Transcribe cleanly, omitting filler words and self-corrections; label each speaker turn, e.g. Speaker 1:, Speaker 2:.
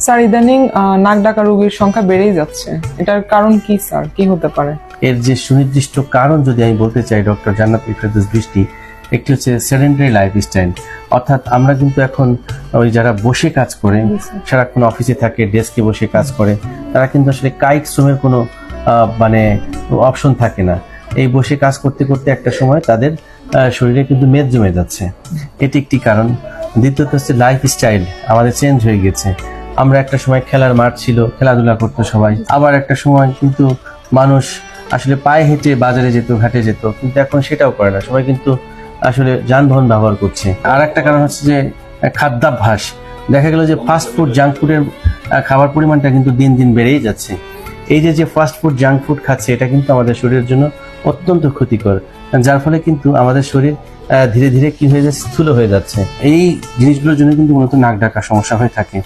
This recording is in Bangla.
Speaker 1: স্যার ইদানিং নাক ডাকা রোগীর সংখ্যা বেড়েই যাচ্ছে, এটার কারণ কি স্যার, কি হতে পারে?
Speaker 2: এর যে সুনির্দিষ্ট কারণ যদি আমি বলতে চাই ডক্টর জান্নাতুল ফেরদৌস বৃষ্টি, একটি হচ্ছে সেডেন্টারি লাইফস্টাইল। অর্থাৎ আমরা কিন্তু এখন ওই যারা বসে কাজ করে, সারাক্ষণ অফিসে থাকে, ডেস্কে বসে কাজ করে, তারা কিন্তু আসলে কায়িক শ্রমের কোনো মানে অপশন থাকে না। এই বসে কাজ করতে করতে একটা সময় তাদের শরীরে কিন্তু মেদ জমে যাচ্ছে, এটি একটি কারণ। দ্বিতীয়ত হচ্ছে লাইফস্টাইল আমাদের চেঞ্জ হয়ে গেছে। আমরা একটা সময় খেলার মাঠ ছিল, খেলাধুলা করতো সবাই, আবার একটা সময় কিন্তু মানুষ আসলে পায়ে হেঁটে বাজারে যেত, ঘাটে যেত, কিন্তু এখন সেটাও করে না, সবাই কিন্তু আসলে যানবাহন ব্যবহার করছে। আর একটা কারণ হচ্ছে যে খাদ্যাভ্যাস। দেখা গেল যে ফাস্ট ফুড, জাঙ্ক ফুডের খাবার পরিমাণটা কিন্তু দিন দিন বেড়েই যাচ্ছে। এই যে ফাস্ট ফুড, জাঙ্ক ফুড খাচ্ছে, এটা কিন্তু আমাদের শরীরের জন্য অত্যন্ত ক্ষতিকর, যার ফলে কিন্তু আমাদের শরীর ধীরে ধীরে কি হয়ে যাচ্ছে, স্থূল হয়ে যাচ্ছে। এই জিনিসগুলোর জন্য কিন্তু মূলত নাক ডাকা সমস্যা হয়ে থাকে।